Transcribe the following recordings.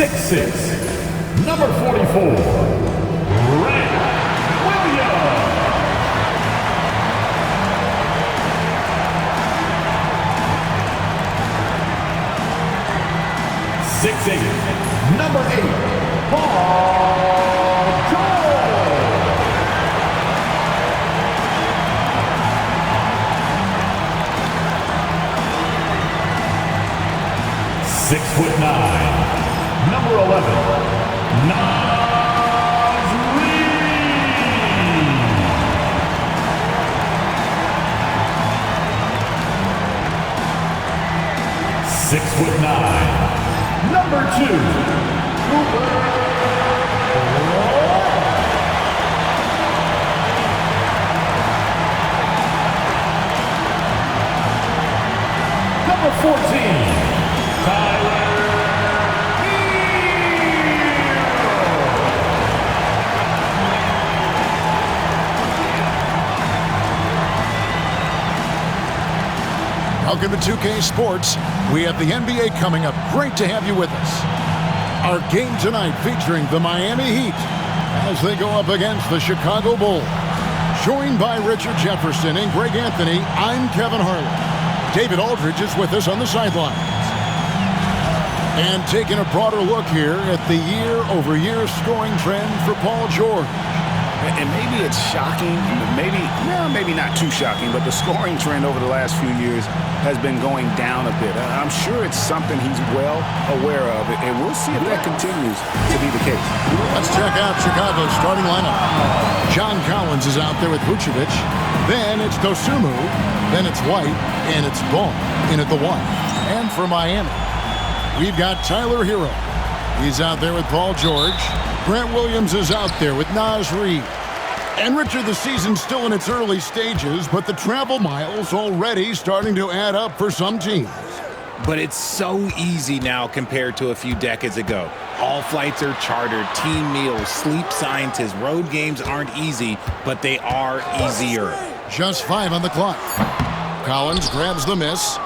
6'6", number 44, Grant Williams. 6'8", number 8, Paul George. 6'9", number 11, Nasri. 6'9", number 2, Cooper. Number 14, Welcome to 2K Sports. We have the NBA coming up. Great to have you with us. Our game tonight featuring the Miami Heat as they go up against the Chicago Bulls. Joined by Richard Jefferson and Greg Anthony, I'm Kevin Harlan. David Aldridge is with us on the sidelines. And taking a broader look here at the year-over-year scoring trend for Paul George. And maybe it's shocking, maybe not too shocking, but the scoring trend over the last few years has been going down a bit. I'm sure it's something he's well aware of, and we'll see if that continues to be the case. Let's check out Chicago's starting lineup. John Collins is out there with Vucevic. Then it's Dosunmu. Then it's White, and it's Ball in at the 1. And for Miami, we've got Tyler Hero. He's out there with Paul George. Grant Williams is out there with Nasri. And Richard, the season's still in its early stages, but the travel miles already starting to add up for some teams. But it's so easy now compared to a few decades ago. All flights are chartered, team meals, sleep sciences. Road games aren't easy, but they are easier. Just 5 on the clock. Collins grabs the miss.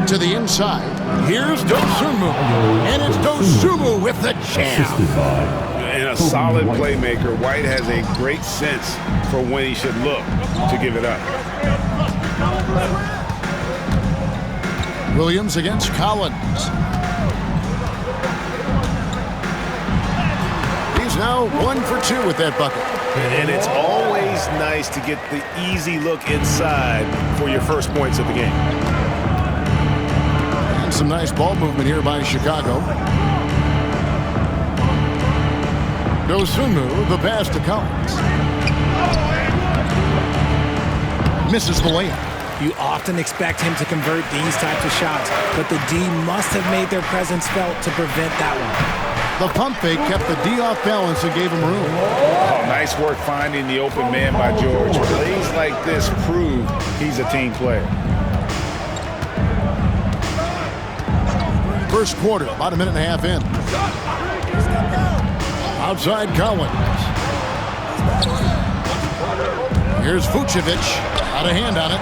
To the inside. Here's Dosunmu. And it's Dosunmu with the jam. And a solid playmaker. White has a great sense for when he should look to give it up. Williams against Collins. He's now 1 for 2 with that bucket. And it's always nice to get the easy look inside for your first points of the game. And some nice ball movement here by Chicago. Dosunmu, the pass to Collins. Misses the layup. You often expect him to convert these types of shots, but the D must have made their presence felt to prevent that one. The pump fake kept the D off balance and gave him room. Oh, nice work finding the open man by George. Plays like this prove he's a team player. First quarter, about a minute and a half in. Outside Collins. Here's Vucevic. Out of hand on it.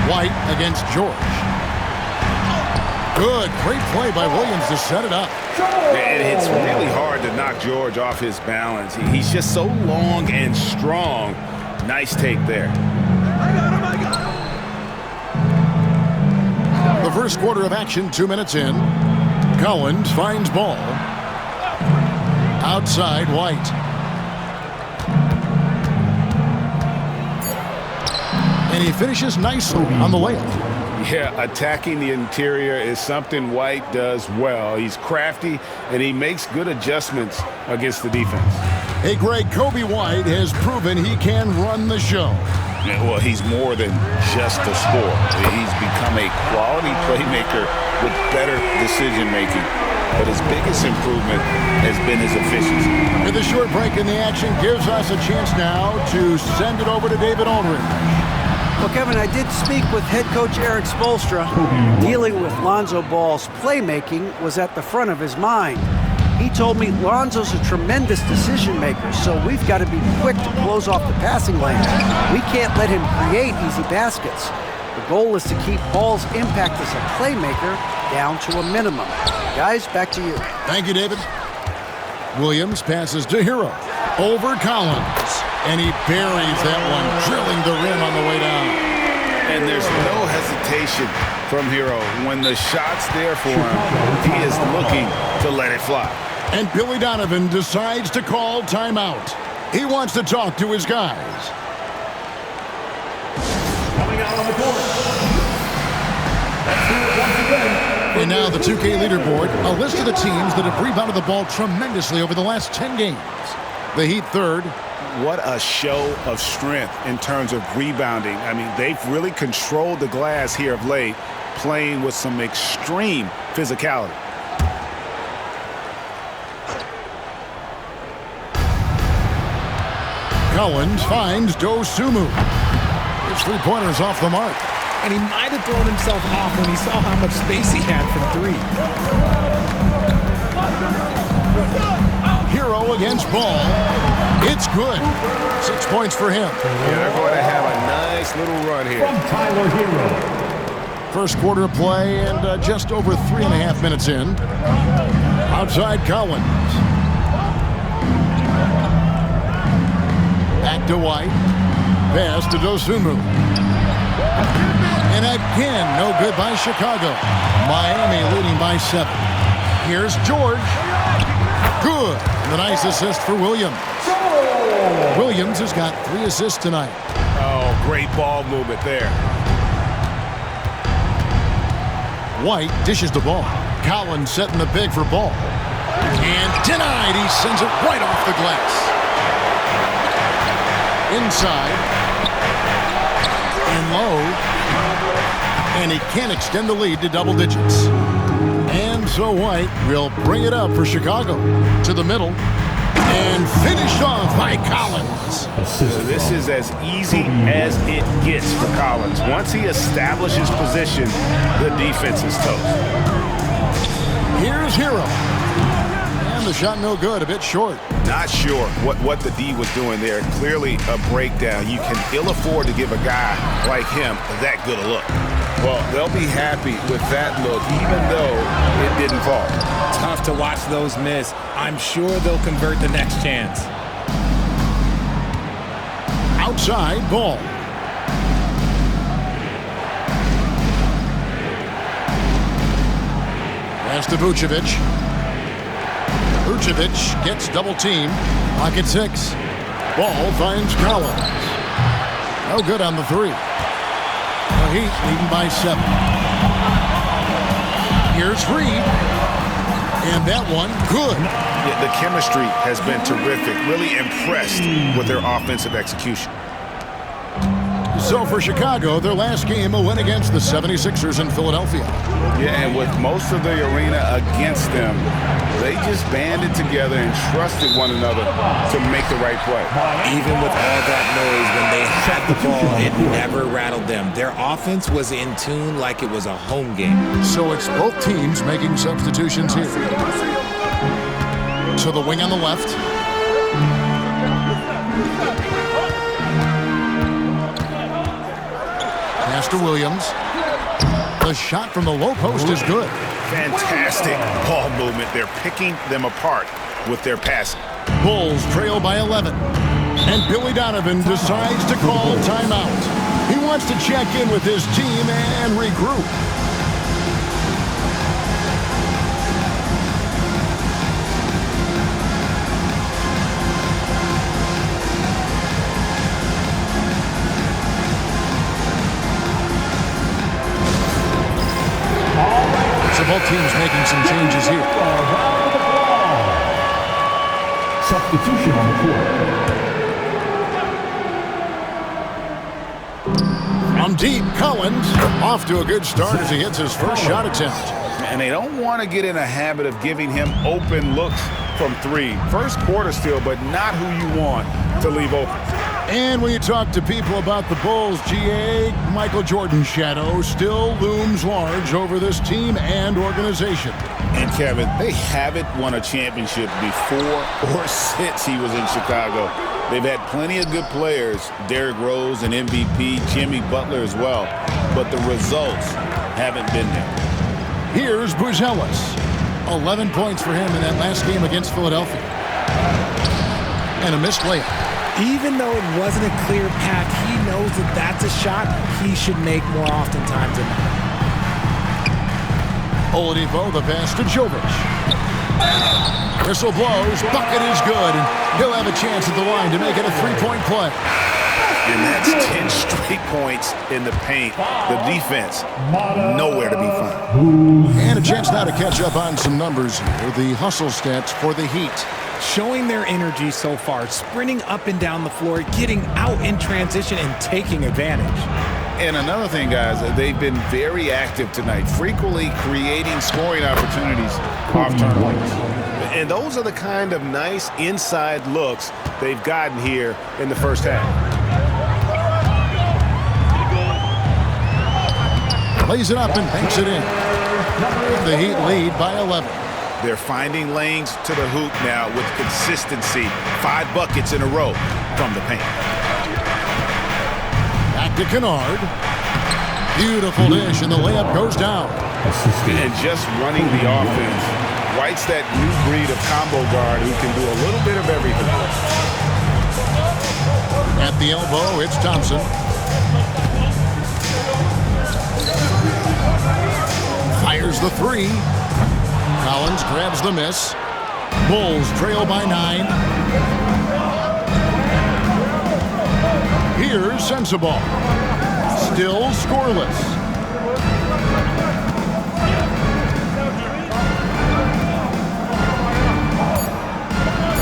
White against George. Good, great play by Williams to set it up. And it's really hard to knock George off his balance. He's just so long and strong. Nice take there. The first quarter of action, 2 minutes in. Collins finds ball. Outside White. And he finishes nicely on the layup. Yeah, attacking the interior is something White does well. He's crafty, and he makes good adjustments against the defense. Hey, Greg, Kobe White has proven he can run the show. Yeah, well, he's more than just a scorer. He's become a quality playmaker with better decision-making. But his biggest improvement has been his efficiency. With a short break in the action gives us a chance now to send it over to David Aldridge. Well, Kevin, I did speak with head coach Eric Spoelstra. Dealing with Lonzo Ball's playmaking was at the front of his mind. He told me Lonzo's a tremendous decision maker, so we've got to be quick to close off the passing lane. We can't let him create easy baskets. The goal is to keep Ball's impact as a playmaker down to a minimum. Guys, back to you. Thank you, David. Williams passes to Hero. Over Collins. And he buries that one, drilling the rim on the way down. And there's no hesitation from Hero. When the shot's there for him, he is looking to let it fly. And Billy Donovan decides to call timeout. He wants to talk to his guys. Coming out on the court. Let's do it once again. And now the 2K leaderboard, a list of the teams that have rebounded the ball tremendously over the last 10 games. The Heat third. What a show of strength in terms of rebounding. I mean, they've really controlled the glass here of late, playing with some extreme physicality. Collins finds Dosumu. His three-pointer's off the mark. And he might have thrown himself off when he saw how much space he had from three. Hero against Ball. It's good. 6 points for him. Yeah, they're going to have a nice little run here. From Tyler Hero. First quarter of play and just over 3.5 minutes in. Outside Collins. Back to White. Pass to Dosumu. And again, no good by Chicago. Miami leading by 7. Here's George. Good. And a nice assist for Williams. Williams has got 3 assists tonight. Oh, great ball movement there. White dishes the ball. Collins setting the big for Ball. And denied. He sends it right off the glass. Inside. And low. And he can't extend the lead to double digits. And so White will bring it up for Chicago. To the middle. And finished off by Collins. This is as easy as it gets for Collins. Once he establishes position, the defense is toast. Here's Hero. And the shot no good, a bit short. Not sure what the D was doing there. Clearly a breakdown. You can ill afford to give a guy like him that good a look. Well, they'll be happy with that look, even though it didn't fall. Tough to watch those miss. I'm sure they'll convert the next chance. Outside Ball. Pass to Vucevic. Vucevic gets double teamed. Pocket 6. Ball finds Collins. No good on the 3. The Heat leading by 7. Here's Reed. And that one, good. Yeah, the chemistry has been terrific. Really impressed with their offensive execution. So for Chicago, their last game, a win against the 76ers in Philadelphia. Yeah, and with most of the arena against them, they just banded together and trusted one another to make the right play. Even with all that noise, when they had the ball, it never rattled them. Their offense was in tune like it was a home game. So it's both teams making substitutions here. So the wing on the left. Pass to Williams. The shot from the low post is good. Fantastic ball movement. They're picking them apart with their passing. Bulls trail by 11. And Billy Donovan decides to call timeout. He wants to check in with his team and regroup. So both teams making some changes here. Substitution on the court. From deep, Collins off to a good start as he hits his first shot attempt. And they don't want to get in a habit of giving him open looks from 3. First quarter still, but not who you want to leave open. And when you talk to people about the Bulls, GA, Michael Jordan's shadow still looms large over this team and organization. And Kevin, they haven't won a championship before or since he was in Chicago. They've had plenty of good players, Derrick Rose and MVP, Jimmy Butler as well. but the results haven't been there. Here's Buzelis. 11 points for him in that last game against Philadelphia. And a missed layup. Even though it wasn't a clear path, he knows that that's a shot he should make more oftentimes than not. Oladipo, the pass to Jovic. Whistle blows, bucket is good, and he'll have a chance at the line to make it a three-point play. And that's 10 straight points in the paint. The defense, nowhere to be found. And a chance now to catch up on some numbers here. The hustle stats for the Heat. Showing their energy so far, sprinting up and down the floor, getting out in transition and taking advantage. And another thing, guys, they've been very active tonight, frequently creating scoring opportunities off turnovers. And those are the kind of nice inside looks they've gotten here in the first half. Plays it up and banks it in. The Heat lead by 11. They're finding lanes to the hoop now with consistency. 5 buckets in a row from the paint. Back to Kennard. Beautiful dish, and the layup goes down. And just running the offense, White's that new breed of combo guard who can do a little bit of everything. At the elbow, it's Thompson. Fires the three. Collins grabs the miss. Bulls trail by 9. Here's Sensabaugh. Still scoreless.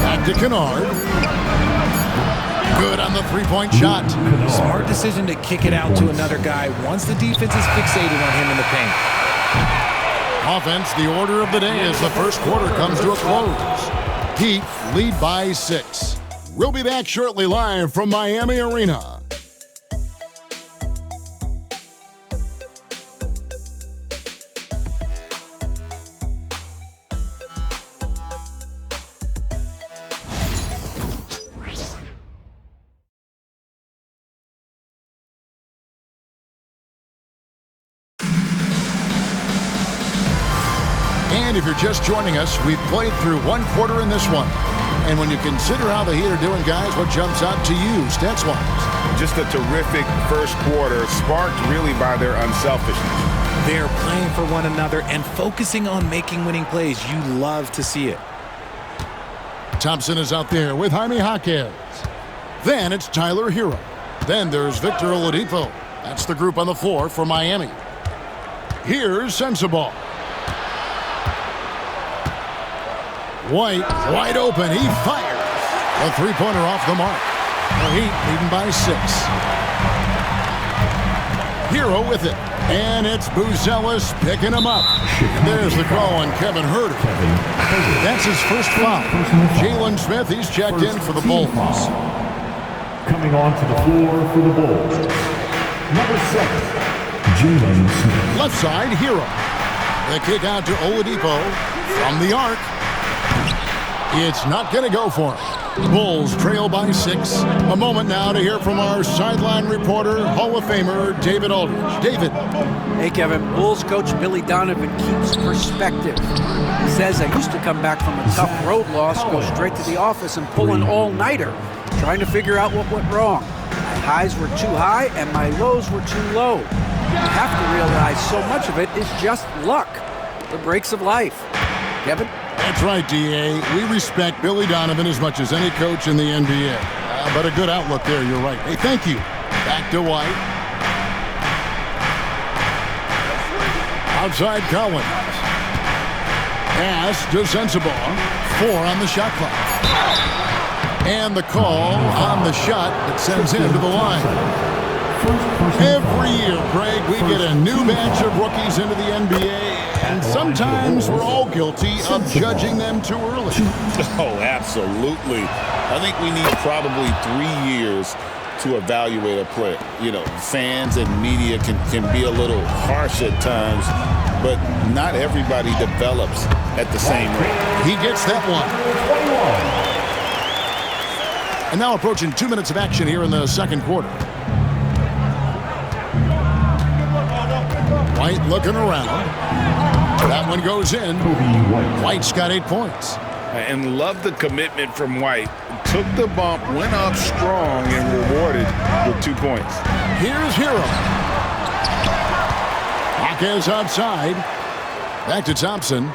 Back to Kennard. Good on the three-point shot. Smart decision to kick it out to another guy once the defense is fixated on him in the paint. Offense, the order of the day as the first quarter comes to a close. Heat lead by 6. We'll be back shortly live from Miami Arena. And if you're just joining us, we've played through one quarter in this one. And when you consider how the Heat are doing, guys, what jumps out to you, stats-wise? Just a terrific first quarter, sparked really by their unselfishness. They're playing for one another and focusing on making winning plays. You love to see it. Thompson is out there with Jaime Jaquez. Then it's Tyler Hero. Then there's Victor Oladipo. That's the group on the floor for Miami. Here's Sensabaugh. White, wide open, he fires. A three-pointer off the mark. The Heat leading by 6. Hero with it. And it's Buzelis picking him up. And there's the call on Kevin Huerter. That's his first foul. Jalen Smith, he's checked in for the Bulls. Coming onto the floor for the Bulls. Number 7, Jalen Smith. Left side, Hero. The kick out to Oladipo from the arc. It's not going to go for him. Bulls trail by 6. A moment now to hear from our sideline reporter, Hall of Famer David Aldridge. David. Hey, Kevin. Bulls coach Billy Donovan keeps perspective. He says, I used to come back from a tough road loss, go straight to the office and pull an all-nighter, trying to figure out what went wrong. My highs were too high and my lows were too low. You have to realize so much of it is just luck. The breaks of life. Kevin? That's right, D.A. We respect Billy Donovan as much as any coach in the NBA. But a good outlook there, you're right. Hey, thank you. Back to White. Outside Collins. Pass to Sensabaugh. 4 on the shot clock. And the call on the shot that sends him to the line. Every year, Greg, we get a new batch of rookies into the NBA, and sometimes we're all guilty of judging them too early. Oh, absolutely. I think we need probably 3 years to evaluate a player. You know, fans and media can be a little harsh at times, but not everybody develops at the same rate. He gets that one. And now approaching 2 minutes of action here in the second quarter. White looking around. That one goes in. White's got 8 points. And love the commitment from White. Took the bump, went up strong, and rewarded with 2 points. Here's Hero. Hawkins outside. Back to Thompson.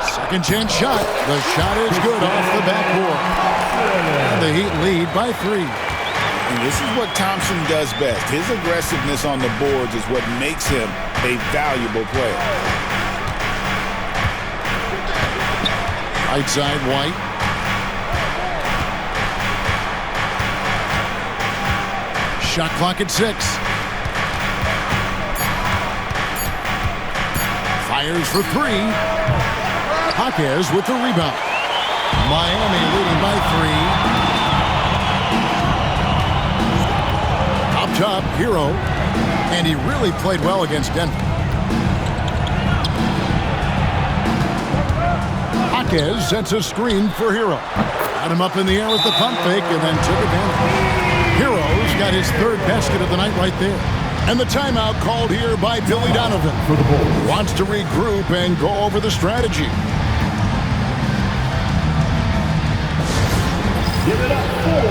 Second chance shot. The shot is good off the backboard. And the Heat lead by 3. And this is what Thompson does best. His aggressiveness on the boards is what makes him a valuable player. Right side, White. Shot clock at 6. Fires for 3. Hawkins with the rebound. Miami leading by 3. Up top, Hero. And he really played well against Denver. Hawkins sets a screen for Hero. Got him up in the air with the pump fake and then took advantage. Hero's got his 3rd basket of the night right there. And the timeout called here by Billy Donovan. For the Bulls. Wants to regroup and go over the strategy. Give it up for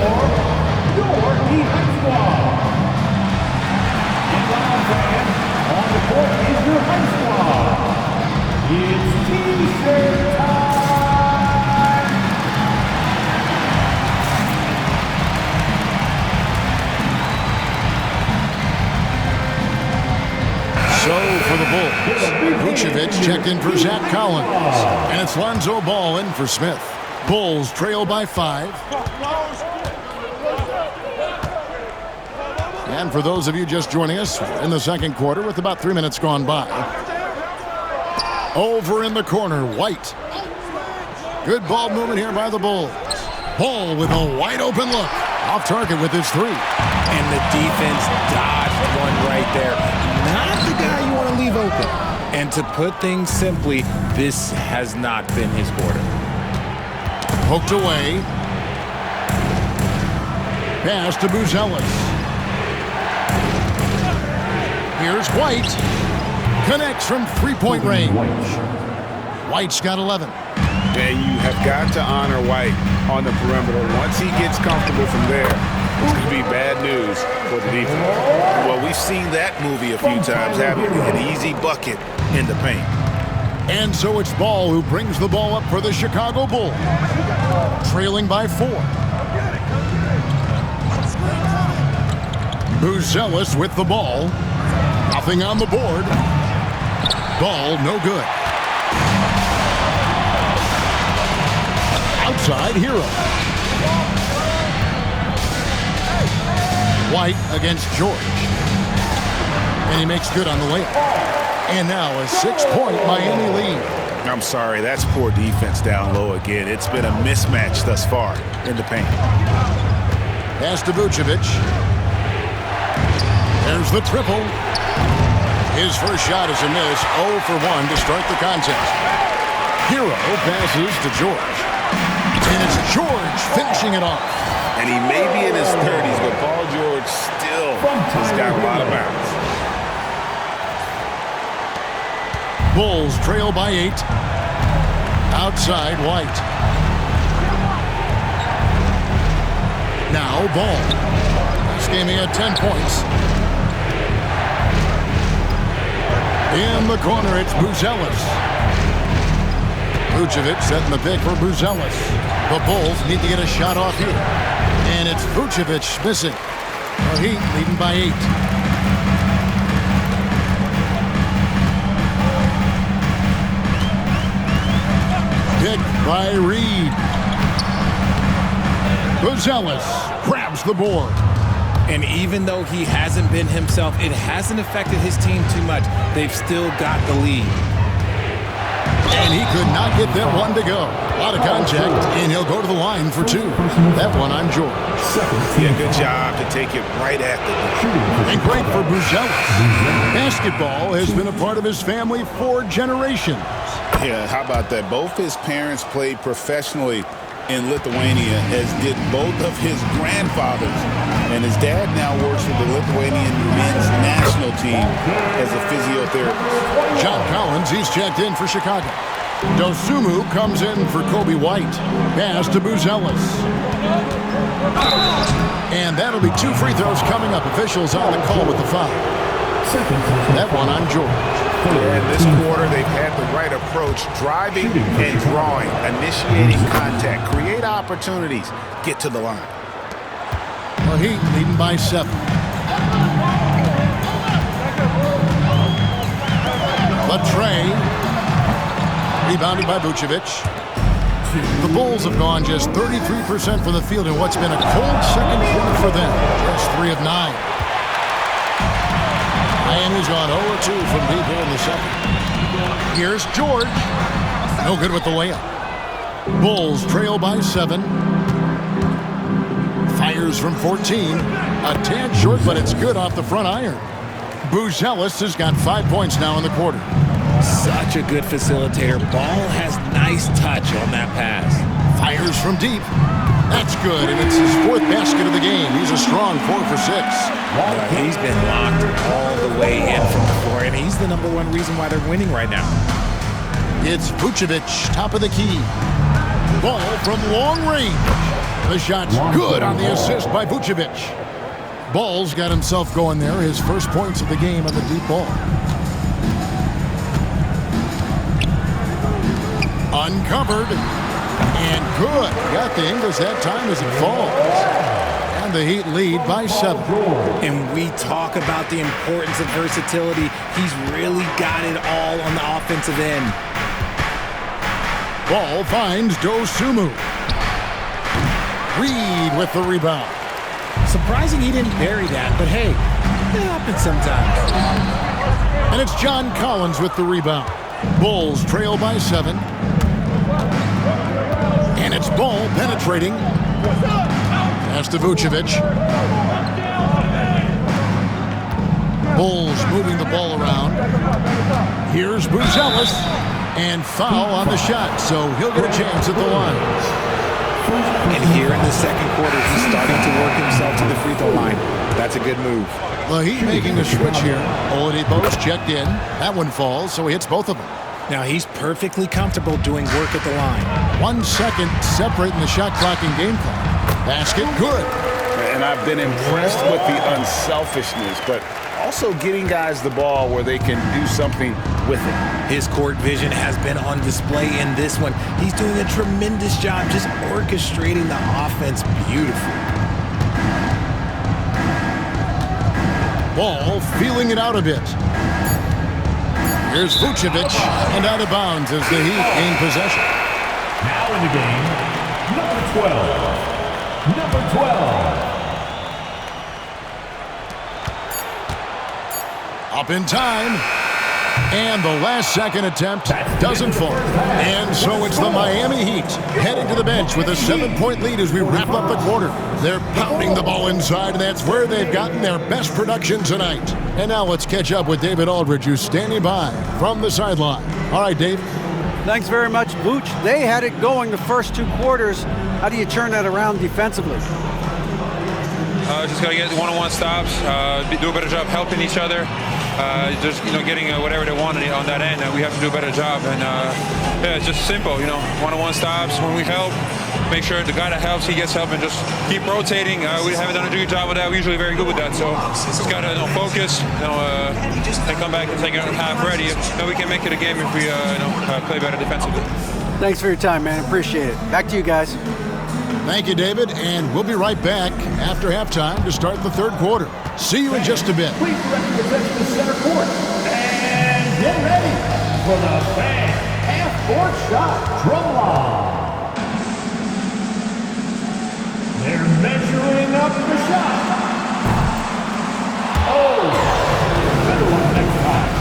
your defense squad. On the court is your high squad. It's T-shirt time. So for the Bulls, Vucevic checked in for Zach Collins. And it's Lonzo Ball in for Smith. Bulls trail by 5. And for those of you just joining us, in the second quarter with about 3 minutes gone by. Over in the corner, White. Good ball movement here by the Bulls. Ball with a wide open look. Off target with his 3. And the defense dodged one right there. Not the guy you want to leave open. And to put things simply, this has not been his quarter. Poked away. Pass to Buzelis. Here's White. Connects from 3-point range. White's got 11. And you have got to honor White on the perimeter. Once he gets comfortable from there, it's going to be bad news for the defense. Well, we've seen that movie a few times, haven't we? An easy bucket in the paint. And so it's Ball who brings the ball up for the Chicago Bulls. Trailing by 4. Buzelis with the ball. Nothing on the board. Ball no good. Outside, Hero. White against George. And he makes good on the layup. And now a 6-point Miami lead. I'm sorry, that's poor defense down low again. It's been a mismatch thus far in the paint. Pass to Vucevic. There's the triple. His first shot is a miss. 0 for 1 to start the contest. Hero passes to George. And it's George finishing it off. And he may be in his 30s, but Paul George still has got a lot of bounce. Bulls trail by 8. Outside, White. Now, Ball. This game he had 10 points. In the corner, it's Buzelis. Vucevic setting the pick for Buzelis. The Bulls need to get a shot off here. And it's Vucevic missing. The Heat leading by 8. Picked by Reed. Buzelis grabs the board. And even though he hasn't been himself, it hasn't affected his team too much. They've still got the lead. And he could not get that one to go. A lot of contact, and he'll go to the line for 2. That one on George. Yeah, good job to take it right at the ball. And great for Buzelis. Basketball has been a part of his family for generations. Yeah, how about that? Both his parents played professionally in Lithuania, as did both of his grandfathers. And his dad now works with the Lithuanian men's national team as a physiotherapist. John Collins, he's checked in for Chicago. Dosumu comes in for Kobe White. Pass to Buzelis. And that'll be 2 free throws coming up. Officials on the call with the foul. That one on George. And this quarter, they've had the right approach, driving and drawing, initiating contact, create opportunities, get to the line. The Heat leading by 7. Latrey, rebounded by Vucevic. The Bulls have gone just 33% from the field in what's been a cold second quarter for them. Just 3 of 9. Miami's gone 0-2 from deep here in the second. Here's George. No good with the layup. Bulls trail by 7. Fires from 14. A tad short, but it's good off the front iron. Buzelis has got 5 points now in the quarter. Such a good facilitator. Ball has nice touch on that pass. Fires from deep. That's good, and it's his 4th basket of the game. He's a strong 4 for 6. He's been locked all the way in from the floor, and he's the #1 reason why they're winning right now. It's Vucevic, top of the key. Ball from long range. The shot's good on the assist by Vucevic. Ball's got himself going there. His first points of the game on the deep ball. Uncovered. And good. Got the Ingles that time as it falls. And the Heat lead by 7. And we talk about the importance of versatility. He's really got it all on the offensive end. Ball finds Dosumu. Reed with the rebound. Surprising he didn't bury that, but hey, it happens sometimes. And it's John Collins with the rebound. Bulls trail by 7. And it's Ball penetrating. Pass to Vucevic. Bulls moving the ball around. Here's Buzelis. And foul on the shot, so he'll get a chance at the line. And here in the second quarter, he's starting to work himself to the free throw line. That's a good move. The Heat making a switch here. Oladipo's checked in. That one falls, so he hits both of them. Now he's perfectly comfortable doing work at the line. 1 second separating the shot clock and game clock. Basket good. And I've been impressed with the unselfishness, but also getting guys the ball where they can do something with it. His court vision has been on display in this one. He's doing a tremendous job just orchestrating the offense beautifully. Ball feeling it out a bit. Here's Vucevic, and out of bounds as the Heat gain possession. Now in the game, number 12. Number 12. Up in time. And the last second attempt doesn't fall. And so it's the Miami Heat heading to the bench with a 7-point lead as we wrap up the quarter. They're pounding the ball inside, and that's where they've gotten their best production tonight. And now let's catch up with David Aldridge, who's standing by from the sideline. All right, Dave. Thanks very much, Vooch. They had it going the first 2 quarters. How do you turn that around defensively? Just got to get one-on-one stops, do a better job helping each other. Just getting whatever they want on that end, and we have to do a better job. And yeah, it's just simple, one-on-one stops. When we help, make sure the guy that helps, he gets help, and just keep rotating. We haven't done a good job with that. We're usually very good with that, so just gotta focus, and come back and take it half ready. And we can make it a game if we play better defensively. Thanks for your time, man. Appreciate it. Back to you guys. Thank you, David, and we'll be right back after halftime to start the third quarter. See you in just a bit. Please direct your attention to center court. And get ready for the fan half-court shot drum line. They're measuring up the shot. Oh, better one next time.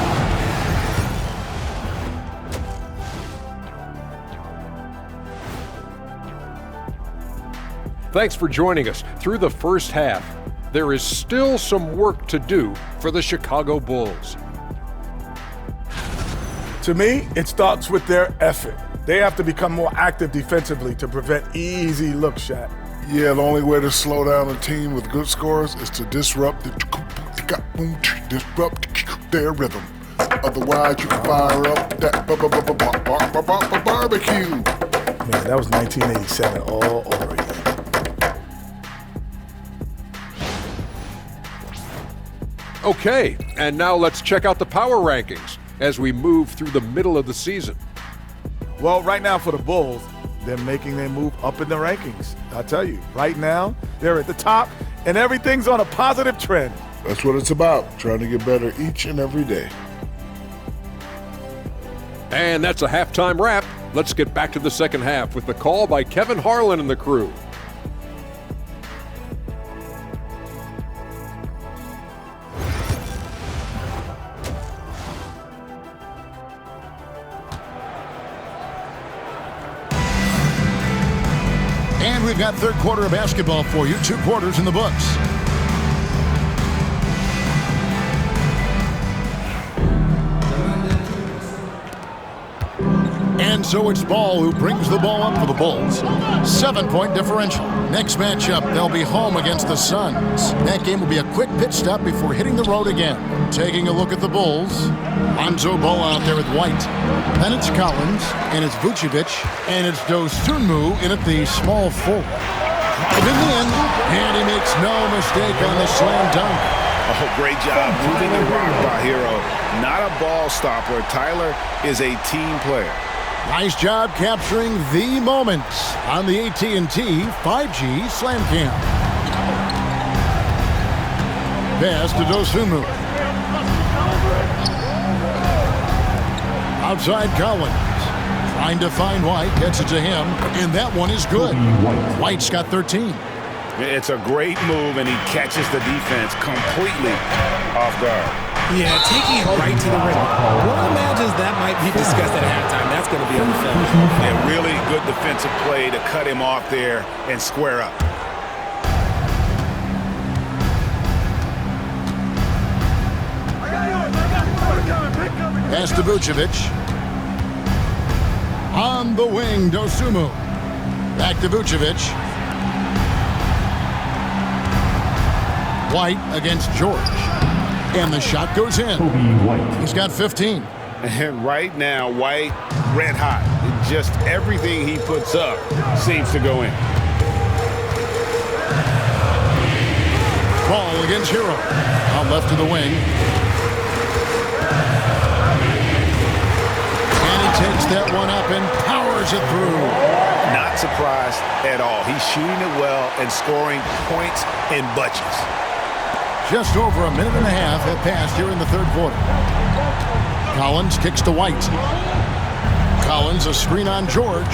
Thanks for joining us through the first half. There is still some work to do for the Chicago Bulls. To me, it starts with their effort. They have to become more active defensively to prevent easy look shot. Yeah, the only way to slow down a team with good scores is to disrupt their rhythm. Otherwise, you can fire up that barbecue. Man, that was 1987 all over again. Okay, and now let's check out the power rankings as we move through the middle of the season. Well, right now for the Bulls, they're making their move up in the rankings. I'll tell you, right now, they're at the top, and everything's on a positive trend. That's what it's about, trying to get better each and every day. And that's a halftime wrap. Let's get back to the second half with the call by Kevin Harlan and the crew. And we've got third quarter of basketball for you, 2 quarters in the books. And so it's Ball who brings the ball up for the Bulls. 7-point differential. Next matchup, they'll be home against the Suns. That game will be a quick pit stop before hitting the road again. Taking a look at the Bulls. Lonzo Ball out there with White. Then it's Collins, and it's Vucevic, and it's Dosunmu in at the small forward. In the end, and he makes no mistake on the slam dunk. Oh, great job moving the rock by Hero. Not a ball stopper. Tyler is a team player. Nice job capturing the moments on the AT&T 5G Slam Cam. Pass to Dosunmu. Outside Collins. Trying to find White. Gets it to him. And that one is good. White's got 13. It's a great move, and he catches the defense completely off guard. Yeah, taking it right to the rim. One imagines that might be discussed at halftime. That's going to be on the film. And really good defensive play to cut him off there and square up. Pass to Vucevic. On the wing, Dosunmu. Back to Vucevic. White against George. And the shot goes in. He's got 15. And right now, White, red hot. Just everything he puts up seems to go in. Ball against Hero. Out left to the wing. And he takes that one up and powers it through. Not surprised at all. He's shooting it well and scoring points in bunches. Just over a minute and a half have passed here in the third quarter. Collins kicks to White. Collins, a screen on George.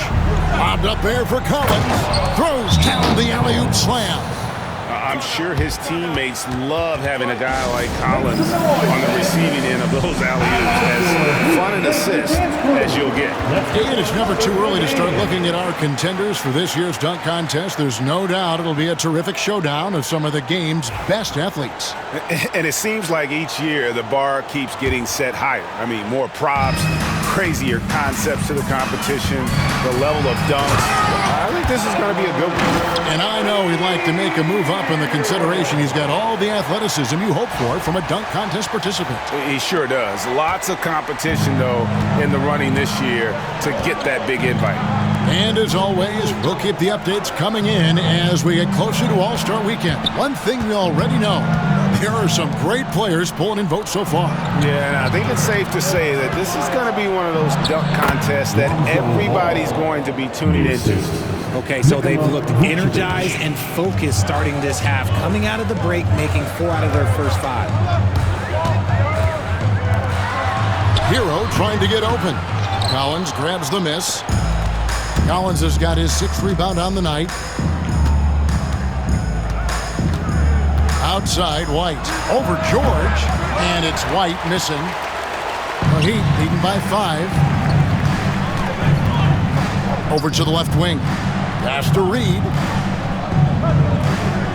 Lobbed up there for Collins. Throws down the alley-oop slam. I'm sure his teammates love having a guy like Collins on the receiving end of those alley-oops. As fun an assist as you'll get. And it's never too early to start looking at our contenders for this year's dunk contest. There's no doubt it'll be a terrific showdown of some of the game's best athletes. And it seems like each year the bar keeps getting set higher. I mean, more props, crazier concepts to the competition, the level of dunks. I think this is going to be a good one. And I know he'd like to make a move up in the consideration. He's got all the athleticism you hope for from a dunk contest participant. He sure does. Lots of competition, though, in the running this year to get that big invite. And as always, we'll keep the updates coming in as we get closer to All-Star Weekend. One thing we already know, there are some great players pulling in votes so far. Yeah, and I think it's safe to say that this is going to be one of those dunk contests that everybody's going to be tuning into. Okay, so they've looked energized and focused starting this half, coming out of the break, making 4 out of their first 5. Hero trying to get open. Collins grabs the miss. Collins has got his 6th rebound on the night. Outside, White. Over George. And it's White missing. The Heat leading by 5. Over to the left wing. Pass to Reed.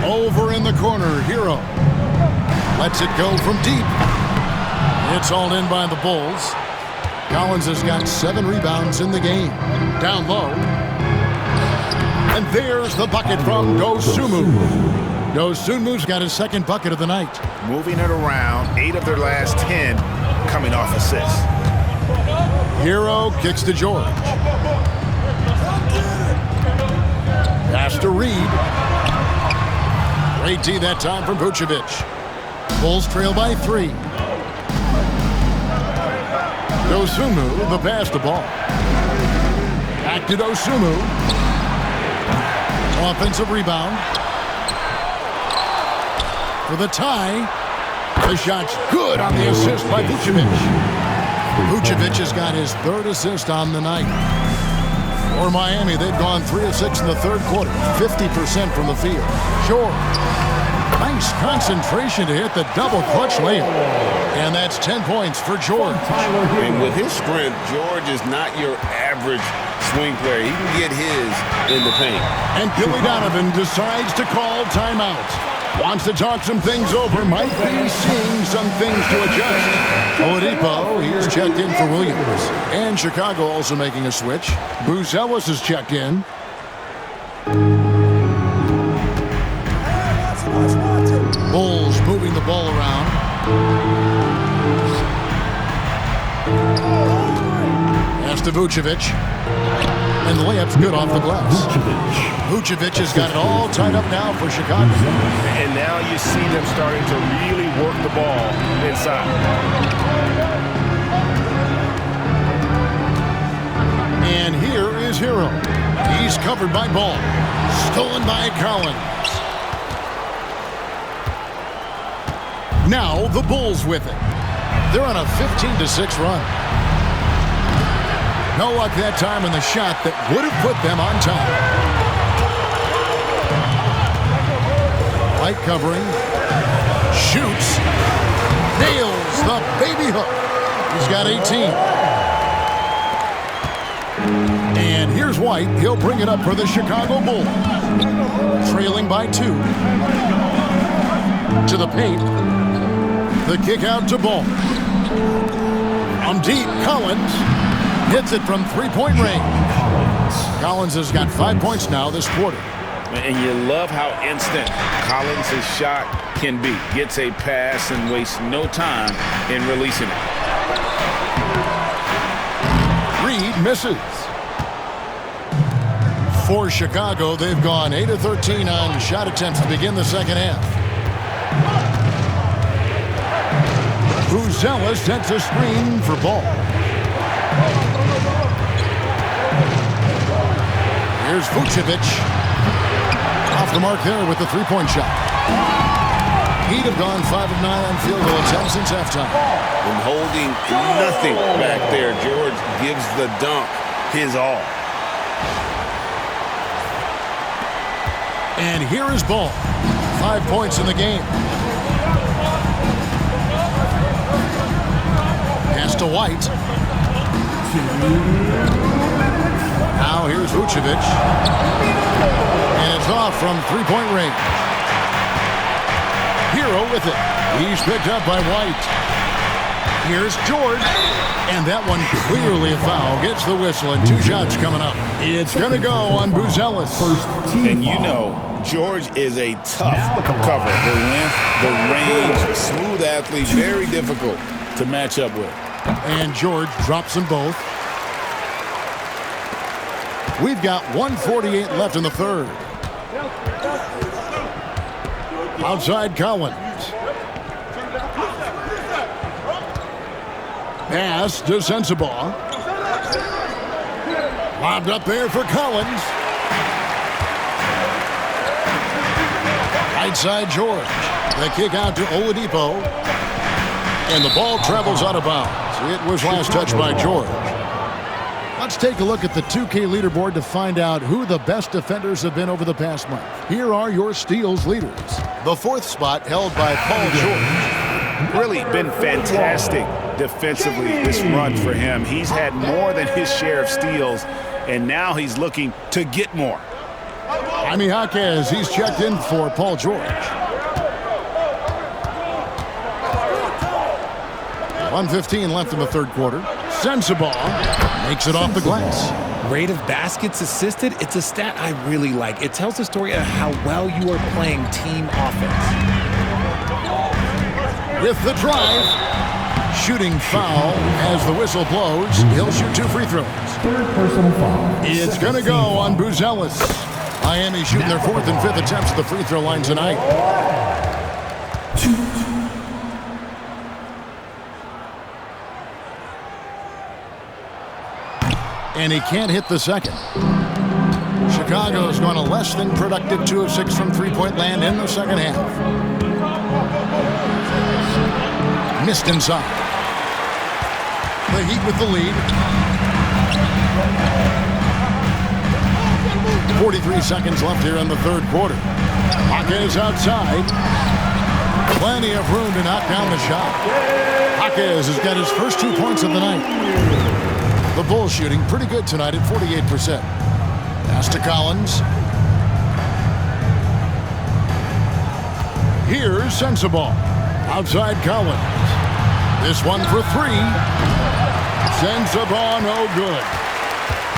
Over in the corner, Hero. Lets it go from deep. It's all in by the Bulls. Collins has got 7 rebounds in the game. Down low. And there's the bucket from Dosunmu. Dosunmu's got his second bucket of the night. Moving it around, 8 of their last 10 coming off assists. Hero kicks to George. Pass to Reed. Great D that time from Vucevic. Bulls trail by 3. Dosunmu, the pass to ball. Back to Dosunmu. Offensive rebound. For the tie. The shot's good on the assist by Vucevic. Vucevic has got his 3rd assist on the night. For Miami, they've gone 3 of 6 in the 3rd quarter. 50% from the field. George. Nice concentration to hit the double clutch layup. And that's 10 points for George. And with his strength, George is not your average swing player. He can get his in the paint. And Billy Donovan decides to call timeout. Wants to talk some things over. Might be seeing some things to adjust. Oladipo, he's checked in for Williams. And Chicago also making a switch. Buzelis is checked in. Bulls moving the ball around. Pass to Vucevic. And the layup's good off the glass. Vucevic has got it all tied up now for Chicago. And now you see them starting to really work the ball inside. And here is Hero. He's covered by Ball. Stolen by Collins. Now the Bulls with it. They're on a 15-6 run. No luck that time on the shot that would have put them on top. Light covering. Shoots. Nails the baby hook. He's got 18. And here's White. He'll bring it up for the Chicago Bulls. Trailing by 2. To the paint. The kick out to Ball. On deep, Collins hits it from 3-point range. Collins has got 5 points now this quarter. And you love how instant Collins' shot can be. Gets a pass and wastes no time in releasing it. Reed misses. For Chicago, they've gone 8 of 13 on shot attempts to begin the second half. Buzelis sets a screen for Ball. Here's Vucevic. Off the mark there with the 3-point shot. He'd have gone 5 of 9 on field goal attempts since halftime. And holding nothing back there, George gives the dunk his all. And here is Ball. 5 points in the game. Pass to White. Now here's Vucevic. And it's off from 3-point range. Hero with it. He's picked up by White. Here's George. And that one clearly a foul. Gets the whistle and 2 shots coming up. It's going to go on Buzelis. And you know, George is a tough cover. The length, the range, smooth athlete, very difficult to match up with. And George drops them both. We've got 1:48 left in the third. Outside Collins. Pass to Sensabaugh. Lobbed up there for Collins. Right side George. The kick out to Oladipo. And the ball travels out of bounds. It was last touched by George. Let's take a look at the 2K leaderboard to find out who the best defenders have been over the past month. Here are your steals leaders. The 4th spot held by Paul George. Really been fantastic defensively this run for him. He's had more than his share of steals, and now he's looking to get more. Jaime Jaquez, he's checked in for Paul George. 1:15 left in the third quarter. Sensabaugh makes it off the glass. Rate of baskets assisted, it's a stat I really like. It tells the story of how well you are playing team offense. With the drive, shooting foul as the whistle blows. He'll shoot 2 free throws. Third personal foul. It's going to go on Buzelis. Miami shooting their 4th and 5th attempts at the free throw line tonight. And he can't hit the second. Chicago's gone a less than productive 2 of 6 from three-point land in the second half. Missed inside. The Heat with the lead. 43 seconds left here in the third quarter. Jaquez outside. Plenty of room to knock down the shot. Jaquez has got his first 2 points of the night. The Bulls shooting pretty good tonight at 48%. Pass to Collins. Here's Sensabaugh. Outside Collins. This one for 3. Sensabaugh no good.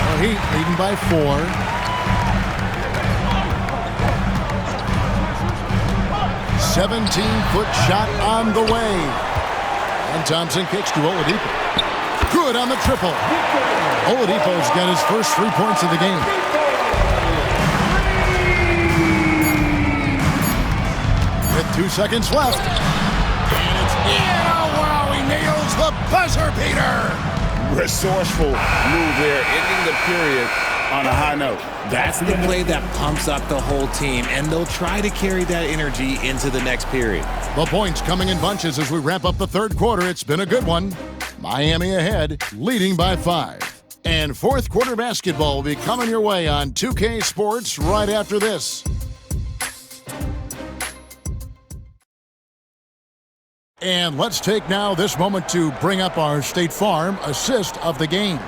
The Heat leading by 4. 17-foot shot on the way. And Thompson kicks to Oladipo. Good on the triple. Oladipo's got his first 3 points of the game. With 2 seconds left. And it's in. Oh, wow, he nails the buzzer beater. Resourceful move there, ending the period on a high note. That's the play that pumps up the whole team, and they'll try to carry that energy into the next period. The points coming in bunches as we wrap up the third quarter. It's been a good one. Miami ahead, leading by 5. And fourth quarter basketball will be coming your way on 2K Sports right after this. And let's take now this moment to bring up our State Farm assist of the game.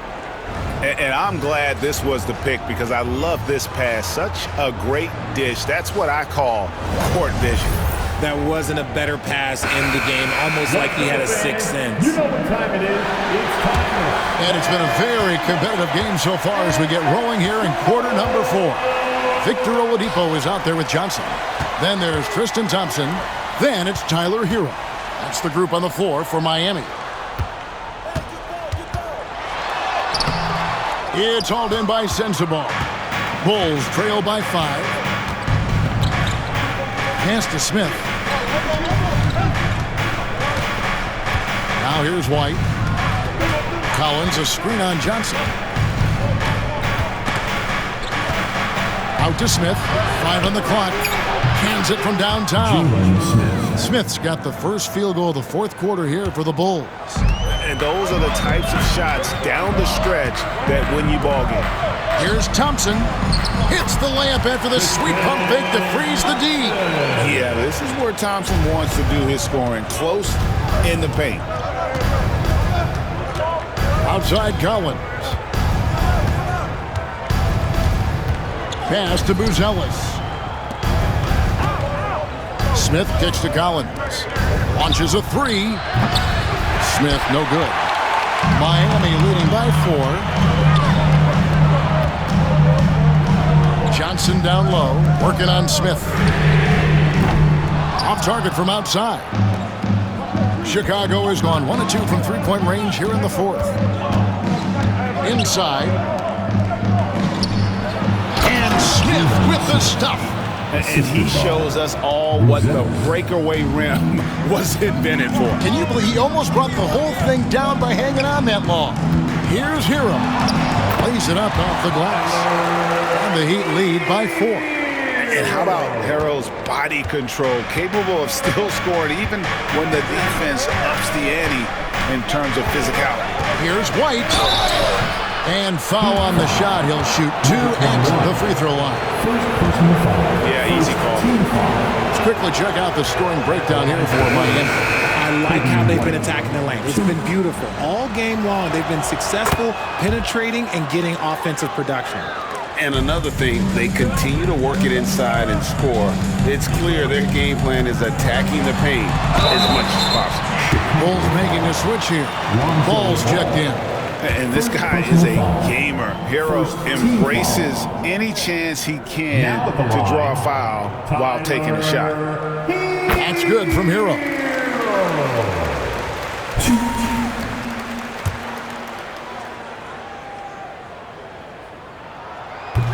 And I'm glad this was the pick because I love this pass. Such a great dish. That's what I call court vision. That wasn't a better pass in the game, almost like he had a sixth sense. You know what time it is. It's time. And it's been a very competitive game so far as we get rolling here in quarter number 4. Victor Oladipo is out there with Johnson. Then there's Tristan Thompson. Then it's Tyler Hero. That's the group on the floor for Miami. It's hauled in by Sensabaugh. Bulls trail by 5. Pass to Smith. Now here's White. Collins, a screen on Johnson. Out to Smith. 5 on the clock. Hands it from downtown. Smith's got the first field goal of the fourth quarter here for the Bulls. And those are the types of shots down the stretch that win you ball game. Here's Thompson. Hits the layup after the sweet pump fake to freeze the D. Yeah, this is where Thompson wants to do his scoring. Close in the paint. Outside Collins. Pass to Buzelis. Smith kicks to Collins. Launches a 3. Smith, no good. Miami leading by 4. Johnson down low, working on Smith. Off target from outside. Chicago has gone 1 of 2 from three-point range here in the fourth. Inside. And Smith with the stuff. And he shows us all what the breakaway rim was invented for. Can you believe he almost brought the whole thing down by hanging on that long? Here's Hero. Plays it up off the glass. And the Heat lead by 4. And how about Harrell's body control, capable of still scoring even when the defense ups the ante in terms of physicality. Here's White. And foul on the shot. He'll shoot 2 at the free throw line. Yeah, easy call. Let's quickly check out the scoring breakdown here for Miami. I like how they've been attacking the lane. It's been beautiful. All game long, they've been successful penetrating and getting offensive production. And another thing, they continue to work it inside and score. It's clear their game plan is attacking the paint as much as possible. Bulls making a switch here. Ball's checked in. And this guy is a gamer. Hero embraces any chance he can to draw a foul while taking a shot. That's good from Hero.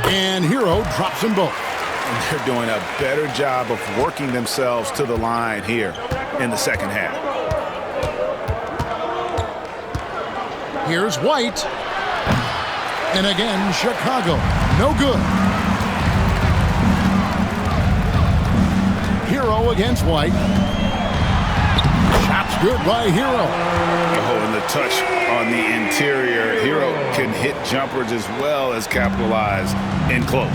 And Hero drops them both. And they're doing a better job of working themselves to the line here in the second half. Here's White. And again, Chicago. No good. Hero against White. Shot's good by Hero. Oh, and the touch on the interior. Hero can hit jumpers as well as capitalize in close.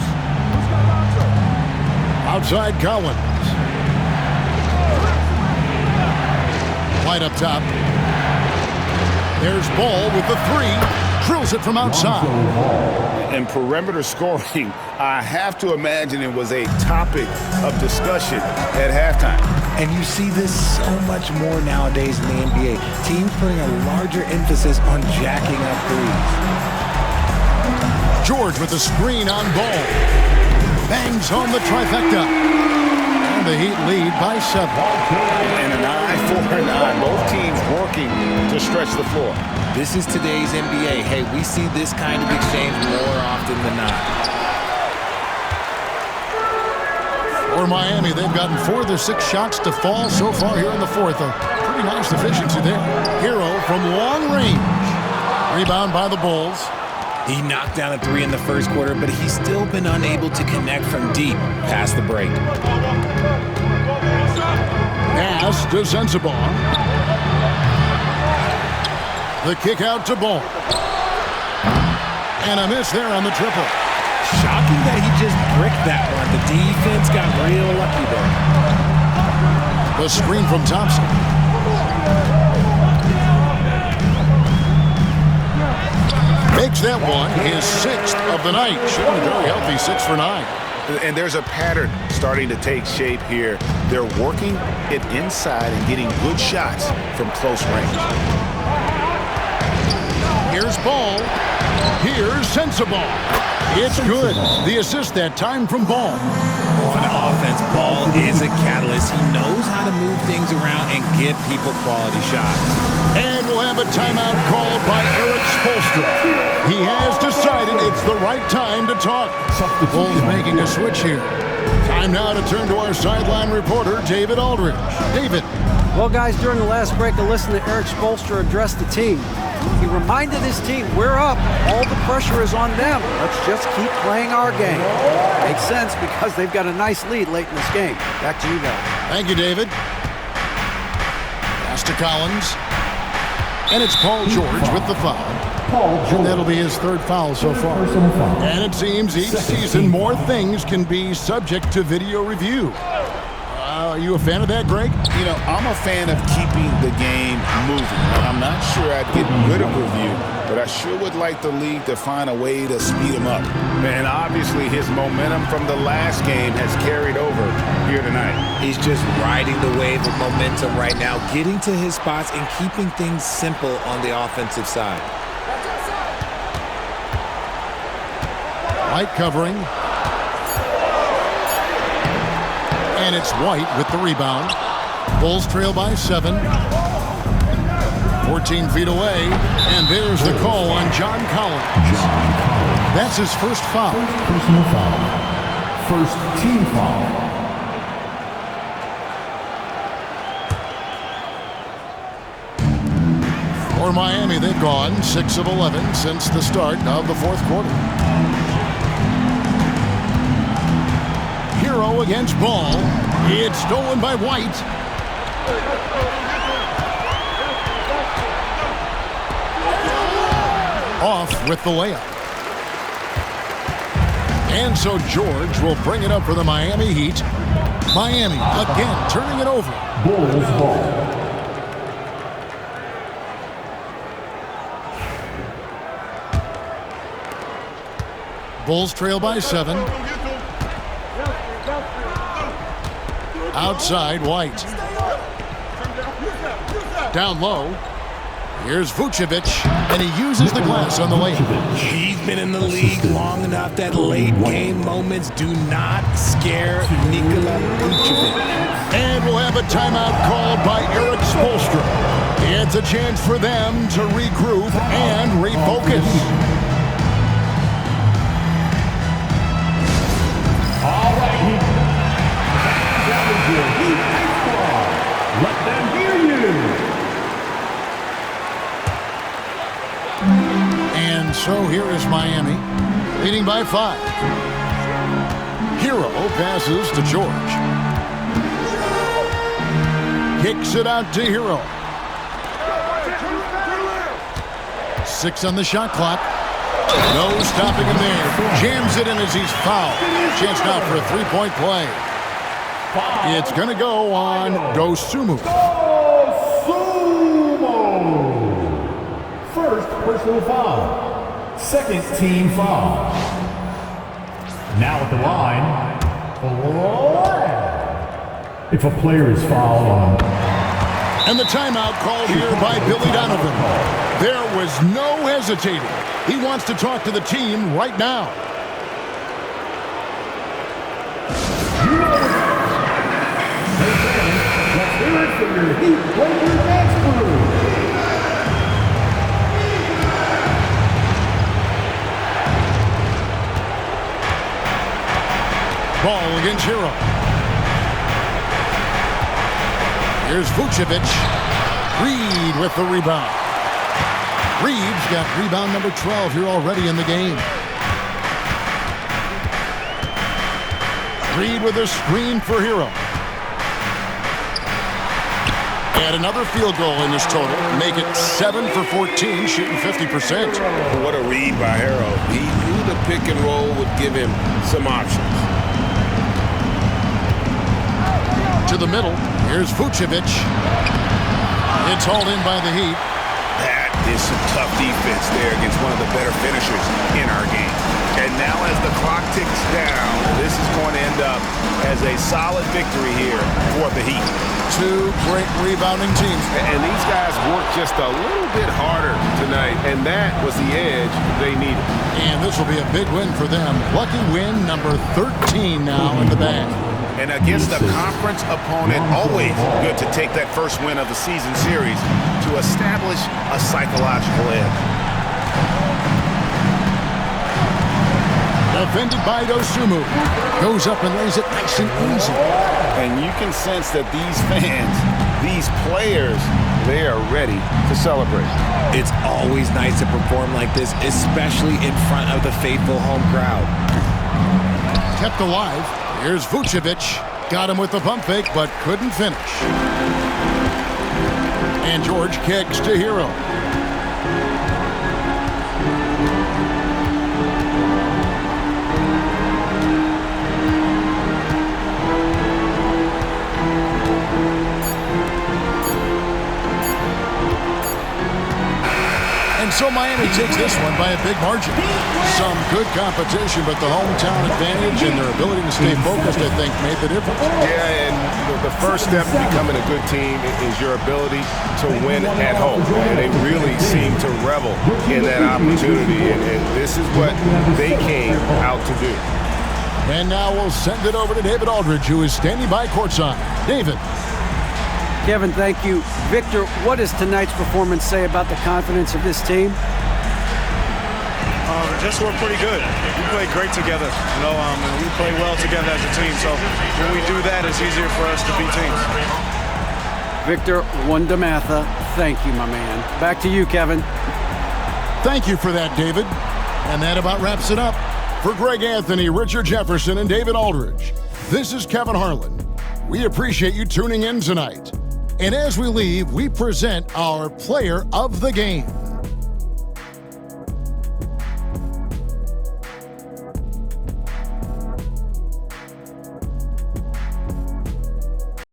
Outside Collins. White up top. There's Ball with the three. Drills it from outside. And perimeter scoring, I have to imagine it was a topic of discussion at halftime. And you see this so much more nowadays in the NBA. Teams putting a larger emphasis on jacking up threes. George with the screen on Ball. Bangs home the trifecta. And the Heat lead by 7. And an eye for an eye. Both teams working to stretch the floor. This is today's NBA. Hey, we see this kind of exchange more often than not. For Miami, they've gotten 4 of their 6 shots to fall so far here in the fourth. A pretty nice efficiency there. Hero from long range. Rebound by the Bulls. He knocked down a 3 in the first quarter, but he's still been unable to connect from deep past the break. Pass to Sensabaugh. The kick out to Ball. And a miss there on the triple. Shocking that he just bricked that one. The defense got real lucky there. The screen from Thompson. Makes that one his 6th of the night. Showing a very healthy 6 for 9. And there's a pattern starting to take shape here. They're working it inside and getting good shots from close range. Here's Ball. Here's Sensabaugh. It's good. The assist that time from Ball. On offense, Ball is a catalyst. He knows how to move things around and give people quality shots. And we'll have a timeout called by Eric Spoelstra. He has decided it's the right time to talk. Bulls making a switch here. Time now to turn to our sideline reporter, David Aldridge. David. Well, guys, during the last break, I listened to Eric Spoelstra address the team. He reminded his team, we're up. All the pressure is on them. Let's just keep playing our game. Makes sense because they've got a nice lead late in this game. Back to you guys. Thank you, David. Pass to Collins. And it's Paul George with the foul. And that'll be his 3rd foul so far. And it seems each season more things can be subject to video review. Are you a fan of that, Greg? You know, I'm a fan of keeping the game moving. I'm not sure I'd get rid of review, but I sure would like the league to find a way to speed him up. And obviously his momentum from the last game has carried over here tonight. He's just riding the wave of momentum right now, getting to his spots and keeping things simple on the offensive side. White covering. And it's White with the rebound. Bulls trail by 7. 14 feet away. And there's the call on John Collins. That's his first foul. Personal foul. First team foul. For Miami, they've gone 6 of 11 since the start of the 4th quarter. Hero against Ball. It's stolen by White. Off with the layup. And so George will bring it up for the Miami Heat. Miami again turning it over. Bulls ball. Bulls trail by 7. Outside, White. Down low. Here's Vucevic, and he uses the glass on the layup. He's been in the league long enough that late game moments do not scare Nikola Vucevic. And we'll have a timeout called by Eric Spoelstra. It's a chance for them to regroup and refocus. All right, Heat. That was your Heat squad. Let them hear you. And so here is Miami, leading by 5. Hero passes to George. Kicks it out to Hero. 6 on the shot clock. No stopping him there. Jams it in as he's fouled. Chance now for a three-point play. It's going to go on Dosunmu. First personal foul. Second team foul. Now at the line. If a player is fouled on. And the timeout called here by Billy Donovan. There was no hesitating. He wants to talk to the team right now. Let's hear it for your Heat Player dance crew. Ball against Hero. Here's Vucevic. Reed with the rebound. Reed's got rebound number 12 here already in the game. Reed with a screen for Hero. And another field goal in this total. Make it 7 for 14, shooting 50%. What a read by Hero. He knew the pick and roll would give him some options. To the middle. Here's Vucevic. It's hauled in by the Heat. That is some tough defense there against one of the better finishers in our game. And now as the clock ticks down, this is going to end up as a solid victory here for the Heat. 2 great rebounding teams. And these guys worked just a little bit harder tonight, and that was the edge they needed. And this will be a big win for them. Lucky win number 13 now in the bag. And against a conference opponent, always good to take that first win of the season series to establish a psychological edge. Defended by Dosunmu. Goes up and lays it nice and easy. And you can sense that these fans, these players, they are ready to celebrate. It's always nice to perform like this, especially in front of the faithful home crowd. Kept alive. Here's Vucevic. Got him with the pump fake, but couldn't finish. And George kicks to Hero. And so Miami takes this one by a big margin. Some good competition, but the hometown advantage and their ability to stay focused, I think, made the difference. Yeah, and the first step to becoming a good team is your ability to win at home. And they really seem to revel in that opportunity, and this is what they came out to do. And now we'll send it over to David Aldridge, who is standing by courtside. David. Kevin, thank you. Victor, what does tonight's performance say about the confidence of this team? Just we're pretty good. We play great together, and we play well together as a team. So when we do that, it's easier for us to beat teams. Victor Wondermatha, thank you, my man. Back to you, Kevin. Thank you for that, David. And that about wraps it up. For Greg Anthony, Richard Jefferson, and David Aldridge, this is Kevin Harlan. We appreciate you tuning in tonight. And as we leave, we present our player of the game.